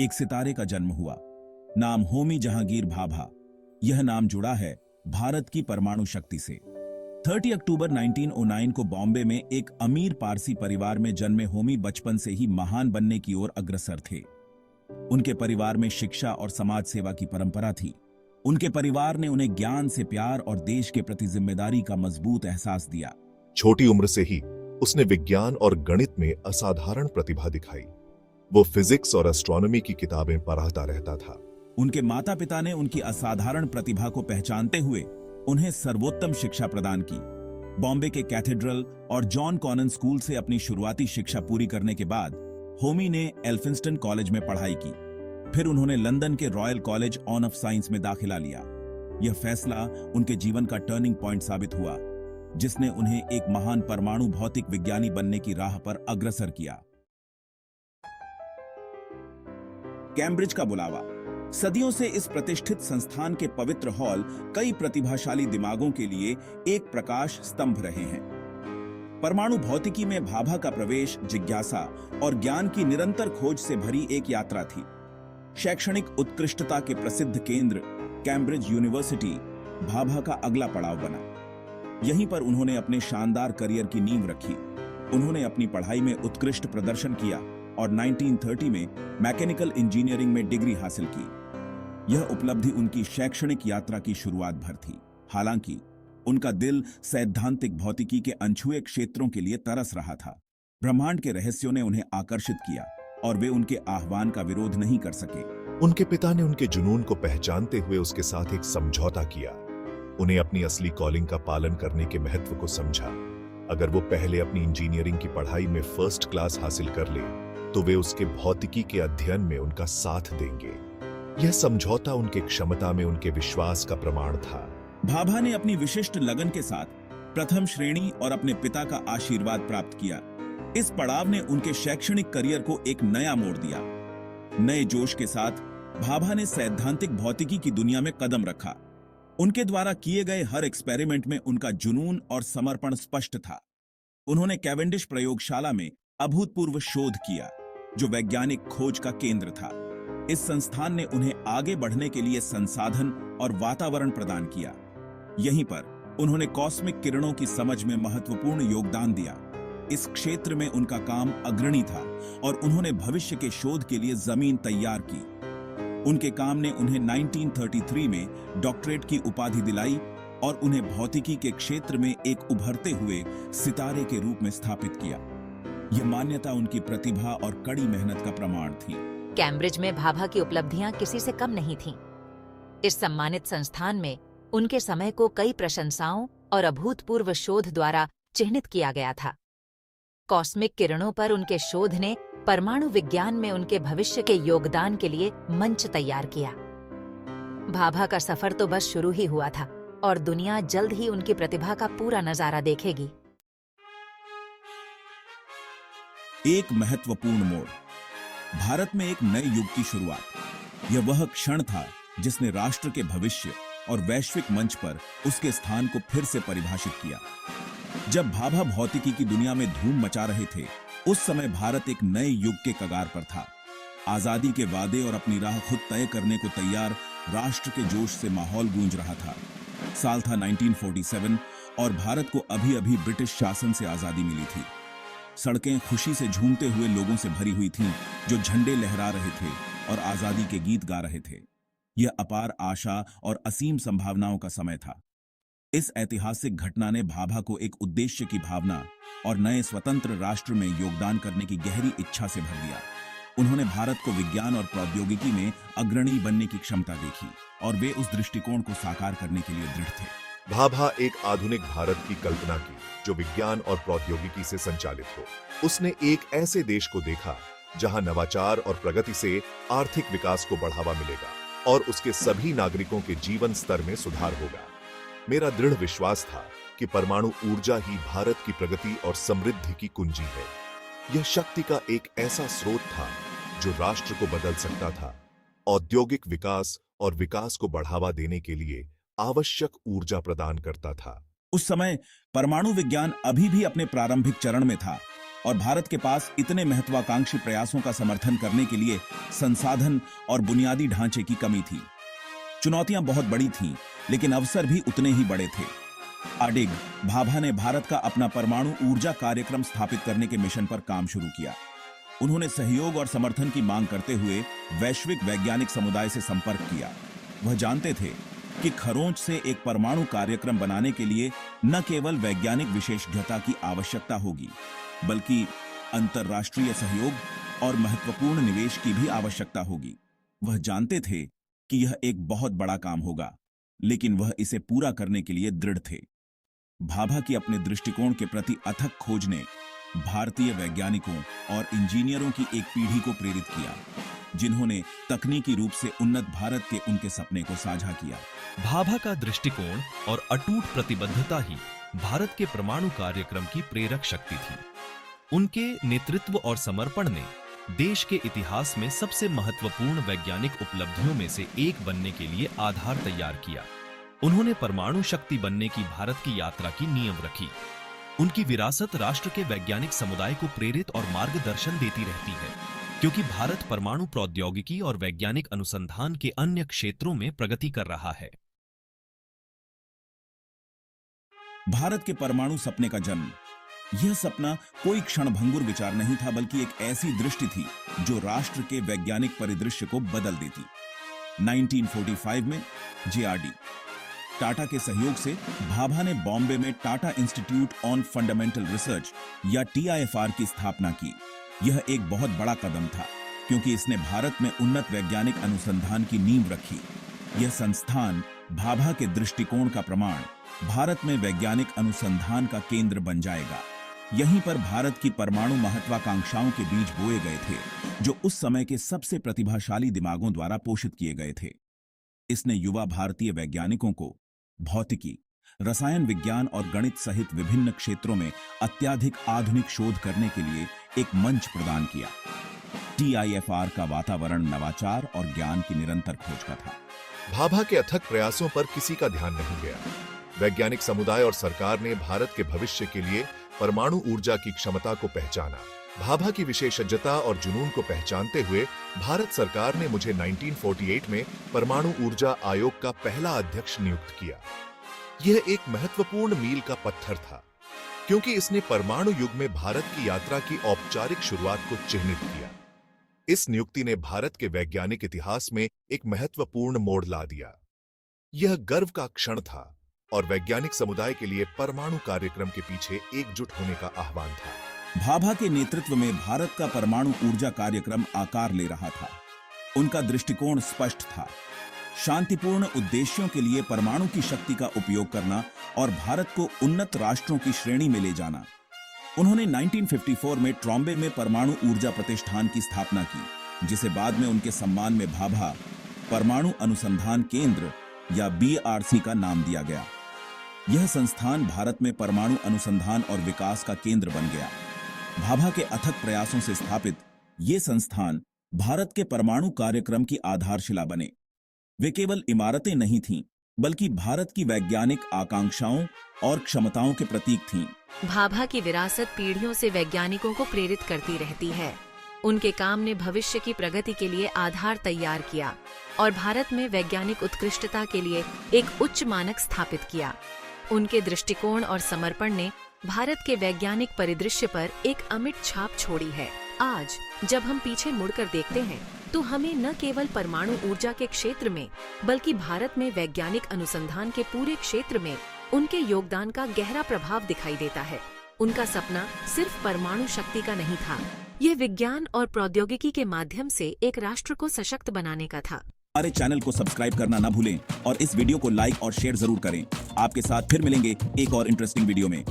एक सितारे का जन्म हुआ। नाम होमी जहांगीर भाभा। यह नाम जुड़ा है भारत की परमाणु शक्ति से। 30 अक्टूबर 1909 को बॉम्बे में एक अमीर पारसी परिवार में जन्मे होमी बचपन से ही महान बनने की ओर अग्रसर थे। उनके परिवार में शिक्षा और समाज सेवा की परंपरा थी। उनके परिवार ने उन्हें ज्ञान से प्यार और देश के प्रति जिम्मेदारी का मजबूत एहसास दिया। छोटी उम्र से ही उसने विज्ञान और गणित में असाधारण प्रतिभा दिखाई। वो फिजिक्स और एस्ट्रोनॉमी की किताबें पढ़ता रहता था। उनके माता पिता ने उनकी असाधारण प्रतिभा को पहचानते हुए उन्हें सर्वोत्तम शिक्षा प्रदान की। बॉम्बे के कैथेड्रल और जॉन कॉनन स्कूल से अपनी शुरुआती शिक्षा पूरी करने के बाद होमी ने एल्फिंस्टन कॉलेज में पढ़ाई की। फिर उन्होंने लंदन के रॉयल कॉलेज ऑफ साइंस में दाखिला लिया। यह फैसला उनके जीवन का टर्निंग पॉइंट साबित हुआ, जिसने उन्हें एक महान परमाणु भौतिक विज्ञानी बनने की राह पर अग्रसर किया। कैम्ब्रिज का बुलावा। सदियों से इस प्रतिष्ठित संस्थान के पवित्र हॉल कई प्रतिभाशाली दिमागों के लिए एक प्रकाश स्तंभ रहे हैं। परमाणु भौतिकी में भाभा का प्रवेश जिज्ञासा और ज्ञान की निरंतर खोज से भरी एक यात्रा थी। शैक्षणिक उत्कृष्टता के प्रसिद्ध केंद्र कैम्ब्रिज यूनिवर्सिटी भाभा का अगला पड़ाव बना। यहीं पर उन्होंने अपने शानदार करियर की नींव रखी। उन्होंने अपनी पढ़ाई में उत्कृष्ट प्रदर्शन किया और 1930 में मैकेनिकल इंजीनियरिंग में डिग्री हासिल की। यह उपलब्धि उनकी शैक्षणिक यात्रा की शुरुआत भर थी। हालांकि उनका दिल सैद्धांतिक भौतिकी के अनछुए क्षेत्रों के लिए तरस रहा था। ब्रह्मांड के रहस्यों ने उन्हें आकर्षित किया और वे उनके आह्वान का विरोध नहीं कर सके। उनके पिता ने उनके जुनून को पहचानते हुए उसके साथ एक समझौता किया। उन्हें अपनी असली कॉलिंग का पालन करने के महत्व को समझा। अगर वो पहले अपनी इंजीनियरिंग की पढ़ाई में फर्स्ट क्लास हासिल कर ले, तो वे उसके भौतिकी के अध्ययन में उनका साथ देंगे। यह समझौता उनके क्षमता में उनके विश्वास का प्रमाण था। भाभा ने अपनी विशिष्ट लगन के साथ प्रथम श्रेणी और अपने पिता का आशीर्वाद प्राप्त किया। इस पड़ाव ने उनके शैक्षणिक करियर को एक नया मोड़ दिया। नए जोश के साथ भाभा ने सैद्धांतिक भौतिकी की दुनिया में कदम रखा। उनके द्वारा किए गए हर एक्सपेरिमेंट में उनका जुनून और समर्पण स्पष्ट था। उन्होंने कैवेंडिश प्रयोगशाला में अभूतपूर्व शोध किया, जो वैज्ञानिक खोज का केंद्र था। इस संस्थान ने उन्हें आगे बढ़ने के लिए संसाधन और वातावरण प्रदान किया। यहीं पर उन्होंने कॉस्मिक किरणों की समझ में महत्वपूर्ण योगदान दिया। इस क्षेत्र में उनका काम अग्रणी था और उन्होंने भविष्य के शोध के लिए जमीन तैयार की। उनके काम ने उन्हें 1933 में डॉक्टरेट की उपाधि दिलाई और उन्हें भौतिकी के क्षेत्र में एक उभरते हुए सितारे के रूप में स्थापित किया। यह मान्यता उनकी प्रतिभा और कड़ी मेहनत का प्रमाण थी। कैम्ब्रिज में भाभा की उपलब्धियां किसी से कम नहीं थीं। इस सम्मानित संस्थान में उनके समय को कई प्रशंसाओं और अभूतपूर्व शोध द्वारा चिह्नित किया गया था। कॉस्मिक किरणों पर उनके शोध ने परमाणु विज्ञान में उनके भविष्य के योगदान के लिए मंच तैयार किया। भाभा का सफर तो बस शुरू ही हुआ था और दुनिया जल्द ही उनकी प्रतिभा का पूरा नजारा देखेगी। एक महत्वपूर्ण मोड़। भारत में एक नए युग की शुरुआत। यह वह क्षण था जिसने राष्ट्र के भविष्य और वैश्विक मंच पर उसके स्थान को फिर से परिभाषित किया। जब भाभा भौतिकी की दुनिया में धूम मचा रहे थे, उस समय भारत एक नए युग के कगार पर था। आजादी के वादे और अपनी राह खुद तय करने को तैयार राष्ट्र के जोश से माहौल गूंज रहा था। साल था 1947 और भारत को अभी अभी ब्रिटिश शासन से आजादी मिली थी। सड़कें खुशी से झूमते हुए लोगों से भरी हुई थीं, जो झंडे लहरा रहे थे और आजादी के गीत गा रहे थे। यह अपार आशा और असीम संभावनाओं का समय था। इस ऐतिहासिक घटना ने भाभा को एक उद्देश्य की भावना और नए स्वतंत्र राष्ट्र में योगदान करने की गहरी इच्छा से भर दिया। उन्होंने भारत को विज्ञान और प्रौद्योगिकी में अग्रणी बनने की क्षमता देखी और वे उस दृष्टिकोण को साकार करने के लिए दृढ़ थे। भाभा एक आधुनिक भारत की कल्पना की, जो विज्ञान और प्रौद्योगिकी से संचालित हो। उसने एक ऐसे देश को देखा जहां नवाचार और प्रगति से आर्थिक विकास को बढ़ावा मिलेगा और उसके सभी नागरिकों के जीवन स्तर में सुधार होगा। मेरा दृढ़ विश्वास था कि परमाणु ऊर्जा ही भारत की प्रगति और समृद्धि की कुंजी है। यह शक्ति का एक ऐसा स्रोत था जो राष्ट्र को बदल सकता था। औद्योगिक विकास और विकास को बढ़ावा देने के लिए आवश्यक ऊर्जा प्रदान करता था। उस समय परमाणु विज्ञान अभी भी अपने प्रारंभिक चरण में था। और भारत के पास इतने महत्वाकांक्षी प्रयासों का समर्थन करने के लिए संसाधन और बुनियादी ढांचे की कमी थी। चुनौतियां बहुत बड़ी थीं, लेकिन अवसर भी उतने ही बड़े थे। अडिग भाभा ने भारत का अपना परमाणु ऊर्जा कार्यक्रम स्थापित करने के मिशन पर काम शुरू किया। उन्होंने सहयोग और समर्थन की मांग करते हुए वैश्विक वैज्ञानिक समुदाय से संपर्क किया। वह जानते थे कि खरोंच से एक परमाणु कार्यक्रम बनाने के लिए न केवल वैज्ञानिक विशेषज्ञता की आवश्यकता होगी, बल्कि अंतर्राष्ट्रीय सहयोग और महत्वपूर्ण निवेश की भी आवश्यकता होगी। वह जानते थे कि यह एक बहुत बड़ा काम होगा, लेकिन वह इसे पूरा करने के लिए दृढ़ थे। भाभा की अपने दृष्टिकोण के प्रति अथक खोज ने भारतीय वैज्ञानिकों और इंजीनियरों की एक पीढ़ी को प्रेरित किया, जिन्होंने तकनीकी रूप से उन्नत भारत के उनके सपने को साझा किया। भाभा का दृष्टिकोण और अटूट प्रतिबद्धता ही भारत के परमाणु कार्यक्रम की प्रेरक शक्ति थी। उनके नेतृत्व और समर्पण ने देश के इतिहास में सबसे महत्वपूर्ण वैज्ञानिक उपलब्धियों में से एक बनने के लिए आधार तैयार किया। उन्होंने परमाणु शक्ति बनने की भारत की यात्रा की नींव रखी। उनकी विरासत राष्ट्र के वैज्ञानिक समुदाय को प्रेरित और मार्गदर्शन देती रहती है, क्योंकि भारत परमाणु प्रौद्योगिकी और वैज्ञानिक अनुसंधान के अन्य क्षेत्रों में प्रगति कर रहा है। भारत के परमाणु सपने का जन्म, यह सपना कोई क्षणभंगुर विचार नहीं था, बल्कि एक ऐसी दृष्टि थी जो राष्ट्र के वैज्ञानिक परिदृश्य को बदल देती। 1945 में जेआरडी टाटा के सहयोग से भाभा ने बॉम्बे में Tata institute on fundamental research या TIFR की स्थापना की। यह एक बहुत बड़ा कदम था, क्योंकि इसने भारत में उन्नत वैज्ञानिक अनुसंधान की नींव रखी। यह संस्थान भाभा के दृष्टिकोण का प्रमाण, भारत में वैज्ञानिक अनुसंधान का केंद्र बन जाएगा। यहीं पर भारत की परमाणु महत्वाकांक्षाओं के बीज बोए गए थे, जो उस समय के सबसे प्रतिभाशाली दिमागों द्वारा पोषित किए गए थे। इसने युवा भारतीय वैज्ञानिकों को भौतिकी, रसायन विज्ञान और गणित सहित विभिन्न क्षेत्रों में अत्याधिक आधुनिक शोध करने के लिए एक मंच प्रदान किया। TIFR का वातावरण नवाचार और ज्ञान की निरंतर खोज का था। भाभा के अथक प्रयासों पर किसी का ध्यान नहीं गया। वैज्ञानिक समुदाय और सरकार ने भारत के भविष्य के लिए परमाणु ऊर्जा की क्षमता को पहचाना। भाभा की विशेषज्ञता और जुनून को पहचानते हुए भारत सरकार ने मुझे 1948 में परमाणु ऊर्जा आयोग का पहला अध्यक्ष नियुक्त किया। यह एक महत्वपूर्ण मील का पत्थर था, क्योंकि इसने परमाणु युग में भारत की यात्रा की औपचारिक शुरुआत को चिह्नित किया। इस नियुक्ति ने भारत के वैज्ञानिक इतिहास में एक महत्वपूर्ण मोड़ ला दिया। यह गर्व का क्षण था और वैज्ञानिक समुदाय के लिए परमाणु कार्यक्रम के पीछे एकजुट होने का आह्वान था। भाभा के नेतृत्व में भारत का परमाणु ऊर्जा कार्यक्रम आकार ले रहा था। उनका दृष्टिकोण स्पष्ट था, शांतिपूर्ण उद्देश्यों के लिए परमाणु की शक्ति का उपयोग करना और भारत को उन्नत राष्ट्रों की श्रेणी में ले जाना। उन्होंने 1954 में ट्रॉम्बे में परमाणु ऊर्जा प्रतिष्ठान की स्थापना की, जिसे बाद में उनके सम्मान में भाभा परमाणु अनुसंधान केंद्र या BRC का नाम दिया गया। यह संस्थान भारत में परमाणु अनुसंधान और विकास का केंद्र बन गया। भाभा के अथक प्रयासों से स्थापित ये संस्थान भारत के परमाणु कार्यक्रम की आधारशिला बने। वे केवल इमारतें नहीं थीं, बल्कि भारत की वैज्ञानिक आकांक्षाओं और क्षमताओं के प्रतीक थीं। भाभा की विरासत पीढ़ियों से वैज्ञानिकों को प्रेरित करती रहती है। उनके काम ने भविष्य की प्रगति के लिए आधार तैयार किया और भारत में वैज्ञानिक उत्कृष्टता के लिए एक उच्च मानक स्थापित किया। उनके दृष्टिकोण और समर्पण ने भारत के वैज्ञानिक परिदृश्य पर एक अमिट छाप छोड़ी है। आज जब हम पीछे मुड़कर देखते हैं, तो हमें न केवल परमाणु ऊर्जा के क्षेत्र में, बल्कि भारत में वैज्ञानिक अनुसंधान के पूरे क्षेत्र में उनके योगदान का गहरा प्रभाव दिखाई देता है। उनका सपना सिर्फ परमाणु शक्ति का नहीं था, यह विज्ञान और प्रौद्योगिकी के माध्यम से एक राष्ट्र को सशक्त बनाने का था। हमारे चैनल को सब्सक्राइब करना न भूलें और इस वीडियो को लाइक और शेयर जरूर करें। आपके साथ फिर मिलेंगे एक और इंटरेस्टिंग वीडियो में।